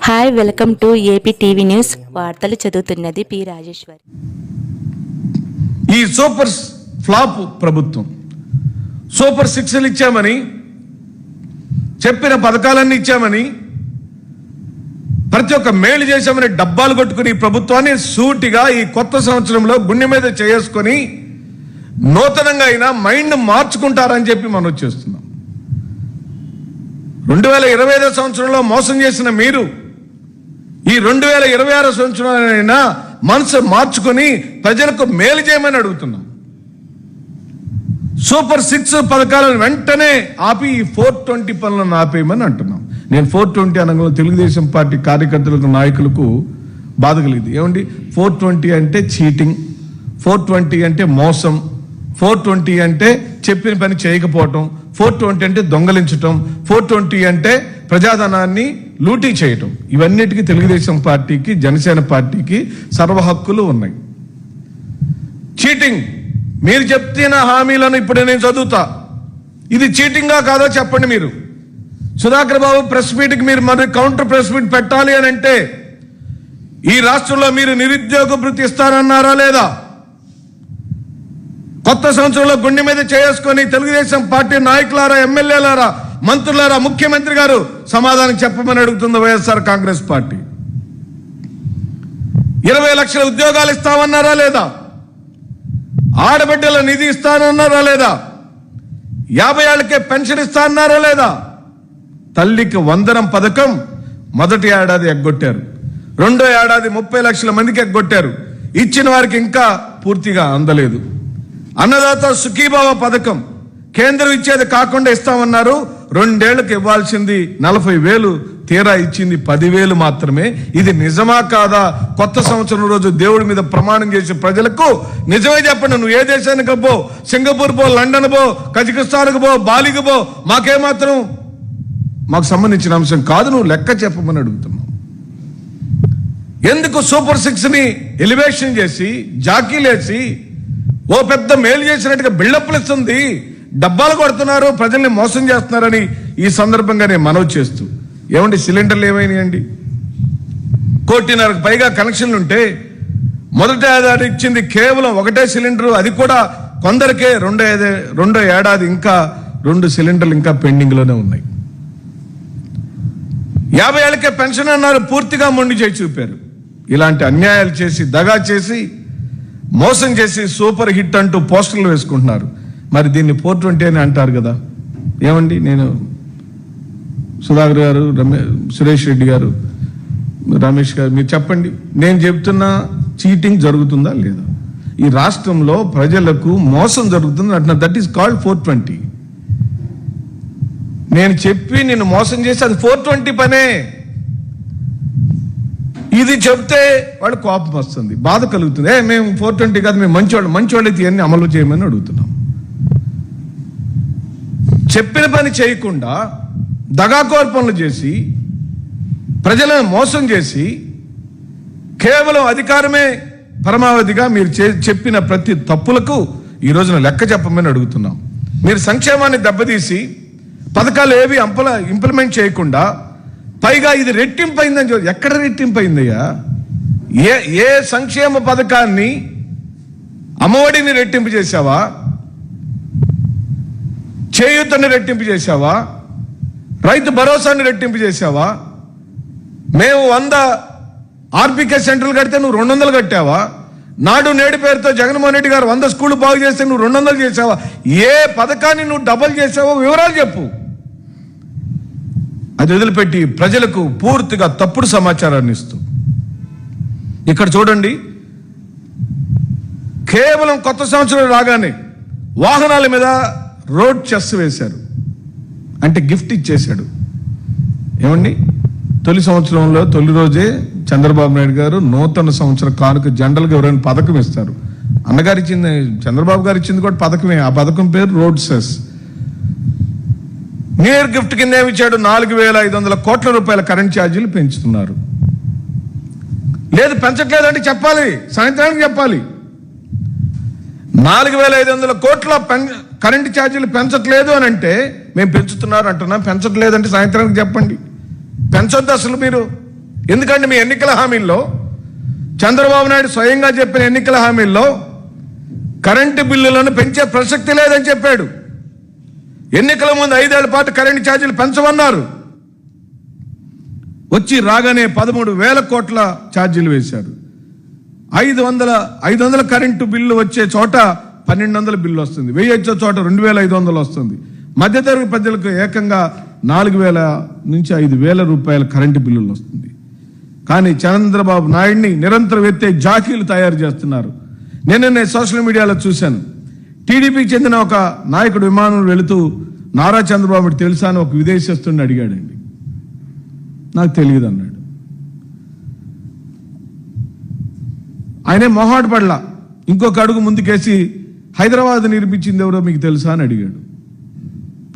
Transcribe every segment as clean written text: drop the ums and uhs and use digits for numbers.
Hi, welcome to AP TV news. వార్తలు చదువుతున్నది P Rajeshwari. ఈ సూపర్ ఫ్లాప్ ప్రభుత్వం సూపర్ సిక్స్లు ఇచ్చామని చెప్పిన పథకాలన్నీ ఇచ్చామని ప్రతి ఒక్క మేలు చేశామని డబ్బాలు కొట్టుకుని ఈ ప్రభుత్వాన్ని సూటిగా ఈ కొత్త సంవత్సరంలో గుండె మీద చేసుకొని నూతనంగా అయినా మైండ్ మార్చుకుంటారని చెప్పి మనం చేస్తున్నాం. 2025 సంవత్సరంలో మోసం చేసిన మీరు ఈ 2026 సంవత్సరంలో మనసు మార్చుకొని ప్రజలకు మేలు చేయమని అడుగుతున్నాం. సూపర్ 6 పథకాలను వెంటనే ఆపి ఈ 420 పనులను ఆపేయమని అంటున్నాం. నేను 420 అనగా తెలుగుదేశం పార్టీ కార్యకర్తలకు నాయకులకు బాధ కలిగింది. ఏమండి, 420 అంటే చీటింగ్, 420 అంటే మోసం, 420 అంటే చెప్పిన పని చేయకపోవటం, 420 అంటే దొంగలించటం, 420 అంటే ప్రజాధనాన్ని లూటీ చేయటం. ఇవన్నిటికీ తెలుగుదేశం పార్టీకి, జనసేన పార్టీకి సర్వ హక్కులు ఉన్నాయి. చీటింగ్, మీరు చెప్తున్న హామీలను ఇప్పుడు నేను చదువుతా. ఇది చీటింగా కాదో చెప్పండి. మీరు సుధాకర్ బాబు ప్రెస్ మీట్కి మీరు మరి కౌంటర్ ప్రెస్ మీట్ పెట్టాలి అని అంటే ఈ రాష్ట్రంలో మీరు నిరుద్యోగ భృతి ఇస్తారన్నారా లేదా? కొత్త సంవత్సరంలో గుండె మీద చేసుకొని తెలుగుదేశం పార్టీ నాయకులారా, ఎమ్మెల్యేలారా, మంత్రులారా, ముఖ్యమంత్రి గారు సమాధానం చెప్పమని అడుగుతుంది వైఎస్ఆర్ కాంగ్రెస్ పార్టీ. 20 లక్షల ఉద్యోగాలు ఇస్తామన్నారా లేదా? ఆడబిడ్డల నిధి ఇస్తానన్నారా లేదా? 50 ఏళ్లకే పెన్షన్ ఇస్తానన్నారా లేదా? తల్లికి వందనం పథకం మొదటి ఏడాది ఎగ్గొట్టారు, రెండో ఏడాది 30 లక్షల మందికి ఎగ్గొట్టారు. ఇచ్చిన వారికి ఇంకా పూర్తిగా అందలేదు. అన్నదాత సుఖీభావ పథకం కేంద్రం ఇచ్చేది కాకుండా ఇస్తామన్నారు. 2 ఏళ్లకు ఇవ్వాల్సింది 40,000, తీరా ఇచ్చింది 10,000 మాత్రమే. ఇది నిజమా కాదా? కొత్త సంవత్సరం రోజు దేవుడి మీద ప్రమాణం చేసే ప్రజలకు నిజమే చెప్పండి. నువ్వు ఏ దేశానికి పో, సింగపూర్ పో, లండన్ పో, కజకిస్తాన్కు పో, బాలికి పో, మాకేమాత్రం మాకు సంబంధించిన అంశం కాదు. నువ్వు లెక్క చెప్పమని అడుగుతున్నావు. ఎందుకు సూపర్ 6ని ఎలివేషన్ చేసి జాకీలేసి ఓ పెద్ద మేలు చేసినట్టుగా బిల్డప్లు ఇస్తుంది, డబ్బాలు కొడుతున్నారు, ప్రజల్ని మోసం చేస్తున్నారని ఈ సందర్భంగా నేను మనవి చేస్తూ, ఏమండి సిలిండర్లు ఏమైనాయండి? 1,50,00,000 పైగా కనెక్షన్లు ఉంటే మొదటి ఏడాది ఇచ్చింది కేవలం 1 సిలిండరు, అది కూడా కొందరికే. రెండో ఏడాది ఇంకా 2 సిలిండర్లు ఇంకా పెండింగ్ లోనే ఉన్నాయి. 50 ఏళ్లకే పెన్షన్ అన్నారు, పూర్తిగా మొండి చేయి చూపారు. ఇలాంటి అన్యాయాలు చేసి, దగా చేసి, మోసం చేసి సూపర్ హిట్ అంటూ పోస్టర్లు వేసుకుంటున్నారు. మరి దీన్ని 420 అని అంటారు కదా. ఏమండి, నేను సుధాకర్ గారు, సురేష్ రెడ్డి గారు, రమేష్ గారు, మీరు చెప్పండి, నేను చెప్తున్నా చీటింగ్ జరుగుతుందా లేదా? ఈ రాష్ట్రంలో ప్రజలకు మోసం జరుగుతుంది అంటున్నా. That is called 420. నేను చెప్పి నిన్ను మోసం చేసి అది 420 పనే. ఇది చెప్తే వాడు కోపం వస్తుంది, బాధ కలుగుతుంది. మేము 420 కాదు, మేము మంచివాళ్ళైతే ఇవన్నీ అమలు చేయమని అడుగుతున్నాం. చెప్పిన పని చేయకుండా దగాకోర్ పనులు చేసి ప్రజలను మోసం చేసి కేవలం అధికారమే పరమావధిగా మీరు చెప్పిన ప్రతి తప్పులకు ఈ రోజున లెక్క చెప్పమని అడుగుతున్నాం. మీరు సంక్షేమాన్ని దెబ్బతీసి పథకాలు ఏవి ఇంప్లిమెంట్ చేయకుండా పైగా ఇది రెట్టింపు అయిందని చెప్పి, ఎక్కడ రెట్టింపు అయిందయ్యా? ఏ సంక్షేమ పథకాన్ని, అమ్మఒడిని రెట్టింపు చేశావా? చేయూతని రెట్టింపు చేశావా? రైతు భరోసాని రెట్టింపు చేశావా? మేము 100 ఆర్బీకే సెంటర్లు కడితే నువ్వు 200 కట్టావా? నాడు నేడు పేరుతో జగన్మోహన్ రెడ్డి గారు 100 స్కూళ్లు బాగు చేస్తే నువ్వు 200 చేసావా? ఏ పథకాన్ని నువ్వు డబల్ చేసావో వివరాలు చెప్పు. అది వదిలిపెట్టి ప్రజలకు పూర్తిగా తప్పుడు సమాచారాన్ని ఇస్తూ ఇక్కడ చూడండి, కేవలం కొత్త సంవత్సరం రాగానే వాహనాల మీద రోడ్ చెస్ వేశారు, అంటే గిఫ్ట్ ఇచ్చేశాడు. ఏమండి, తొలి సంవత్సరంలో తొలి రోజే చంద్రబాబు నాయుడు గారు నూతన సంవత్సర కానుక జనరల్గా ఎవరైనా పథకం ఇస్తారు. అన్నగారు ఇచ్చింది, చంద్రబాబు గారు ఇచ్చింది కూడా పథకమే. ఆ పథకం పేరు road cess. New year gift కింద ఏమి ఇచ్చాడు? 4,500 కోట్ల రూపాయల కరెంట్ ఛార్జీలు పెంచుతున్నారు. లేదు, పెంచట్లేదంటే చెప్పాలి, సాయంత్రానికి చెప్పాలి. 4,500 కోట్ల కరెంటు ఛార్జీలు పెంచట్లేదు అని అంటే మేము పెంచుతున్నారు అంటున్నాం. పెంచట్లేదంటే సాయంత్రానికి చెప్పండి. పెంచొద్దు అసలు మీరు. ఎందుకంటే మీ ఎన్నికల హామీల్లో, చంద్రబాబు నాయుడు స్వయంగా చెప్పిన ఎన్నికల హామీల్లో కరెంటు బిల్లులను పెంచే ప్రసక్తి లేదని చెప్పాడు. ఎన్నికల ముందు 5 ఏళ్ల పాటు కరెంటు ఛార్జీలు పెంచమన్నారు. వచ్చి రాగానే 13,000 కోట్ల ఛార్జీలు వేశారు. 500 కరెంటు బిల్లు వచ్చే చోట 1,200 బిల్లు వస్తుంది. 1000 వచ్చే చోట 2,500 వస్తుంది. మధ్యతరగతి ప్రజలకు ఏకంగా 4,000 నుంచి 5,000 రూపాయల కరెంటు బిల్లులు వస్తుంది. కానీ చంద్రబాబు నాయుడిని నిరంతరం ఎత్తే జాకీలు తయారు చేస్తున్నారు. నేను సోషల్ మీడియాలో చూశాను. టీడీపీకి చెందిన ఒక నాయకుడు విమానం వెళుతూ నారా చంద్రబాబు తెలుసా అని ఒక విదేశస్తుడిని అడిగాడండి. నాకు తెలియదు అన్నాడు. ఆయనే మొహాట పడలా. ఇంకొక అడుగు ముందుకేసి హైదరాబాద్ నిర్మించింది ఎవరో మీకు తెలుసా అని అడిగాడు.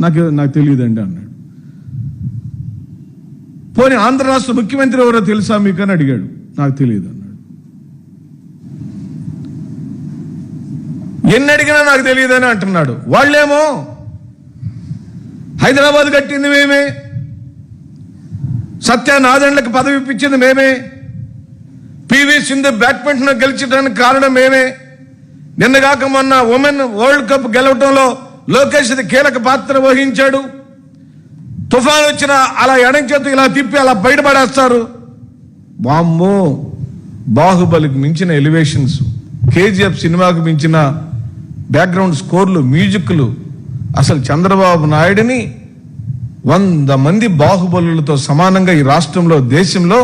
నాకు తెలియదండి అన్నాడు. పోనీ ఆంధ్ర రాష్ట్ర ముఖ్యమంత్రి ఎవరో తెలుసా మీకు అని అడిగాడు. నాకు తెలియదు అన్నాడు. ఎన్ని అడిగినా నాకు తెలియదని అంటున్నాడు. వాళ్ళేమో హైదరాబాద్ కట్టింది మేమే, సత్యనారాయణలకు పదవి ఇప్పించింది మేమే, పివి సింధు బ్యాడ్మింటన్ గెలిచడానికి కారణం మేమే, నిన్నగాక మొన్న ఉమెన్ వరల్డ్ కప్ గెలవడంలో లోకేష్ కీలక పాత్ర వహించాడు. తుఫాన్ వచ్చిన అలా ఎడం చేతు ఇలా తిప్పి అలా బయటపడేస్తారు. వామ్మో, బాహుబలికి మించిన ఎలివేషన్స్, కేజీఎఫ్ సినిమాకు మించిన బ్యాక్గ్రౌండ్ స్కోర్లు, మ్యూజిక్లు. అసలు చంద్రబాబు నాయుడిని 100 మంది బాహుబలులతో సమానంగా ఈ రాష్ట్రంలో, దేశంలో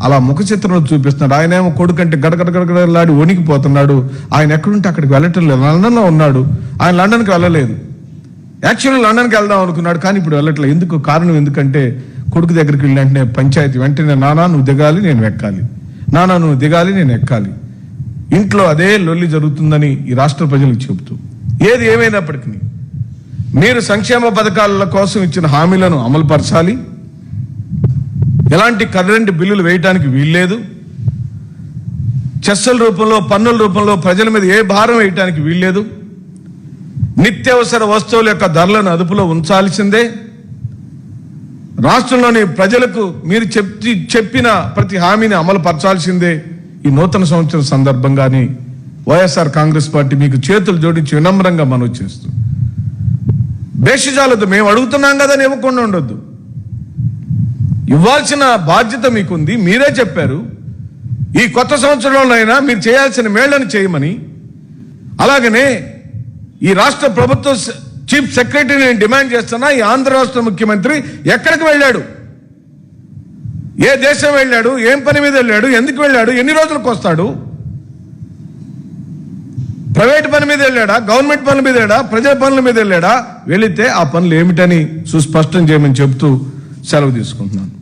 అలా ముఖ చిత్రంలో చూపిస్తున్నాడు. ఆయన ఏమో కొడుకంటే గడగడగడగడలాడి వణికిపోతున్నాడు. ఆయన ఎక్కడుంటే అక్కడికి వెళ్ళటం లేదు. లండన్లో ఉన్నాడు. ఆయన లండన్కి వెళ్ళలేదు. యాక్చువల్లీ లండన్కి వెళ్దాం అనుకున్నాడు, కానీ ఇప్పుడు వెళ్ళట్లేదు. ఎందుకు? కారణం ఎందుకంటే కొడుకు దగ్గరికి వెళ్ళిన వెంటనే పంచాయతీ, వెంటనే నానా నువ్వు దిగాలి నేను ఎక్కాలి, నానా నువ్వు దిగాలి నేను ఎక్కాలి. ఇంట్లో అదే లొల్లి జరుగుతుందని ఈ రాష్ట్ర ప్రజలకు చెబుతూ, ఏది ఏమైనప్పటికీ మీరు సంక్షేమ పథకాల కోసం ఇచ్చిన హామీలను అమలుపరచాలి. ఎలాంటి కరెంటు బిల్లులు వేయడానికి వీల్లేదు. చెస్సుల రూపంలో, పన్నుల రూపంలో ప్రజల మీద ఏ భారం వేయటానికి వీల్లేదు. నిత్యావసర వస్తువుల యొక్క ధరలను అదుపులో ఉంచాల్సిందే. రాష్ట్రంలోని ప్రజలకు మీరు చెప్పిన ప్రతి హామీని అమలు పరచాల్సిందే. ఈ నూతన సంవత్సరం సందర్భంగానే వైఎస్ఆర్ కాంగ్రెస్ పార్టీ మీకు చేతులు జోడించి వినమ్రంగా మనవి చేస్తూ, బేషజాలతో మేము అడుగుతున్నాం కదా అని ఇవ్వకుండా ఉండొద్దు. ఇవ్వాల్సిన బాధ్యత మీకుంది. మీరే చెప్పారు ఈ కొత్త సంవత్సరంలోనైనా మీరు చేయాల్సిన మేళ్లను చేయమని. అలాగనే ఈ రాష్ట్ర ప్రభుత్వ చీఫ్ సెక్రటరీ నేను డిమాండ్ చేస్తున్నా, ఈ ఆంధ్ర రాష్ట్ర ముఖ్యమంత్రి ఎక్కడికి వెళ్ళాడు, ఏ దేశం వెళ్ళాడు, ఏం పని మీద వెళ్ళాడు, ఎందుకు వెళ్ళాడు, ఎన్ని రోజులకు వస్తాడు, ప్రైవేట్ పని మీద వెళ్ళాడా, గవర్నమెంట్ పనుల మీద వెళ్ళాడా, ప్రజల పనుల మీద వెళ్ళాడా, వెళితే ఆ పనులు ఏమిటని సుస్పష్టం చేయమని చెబుతూ సెలవు తీసుకుంటున్నాను.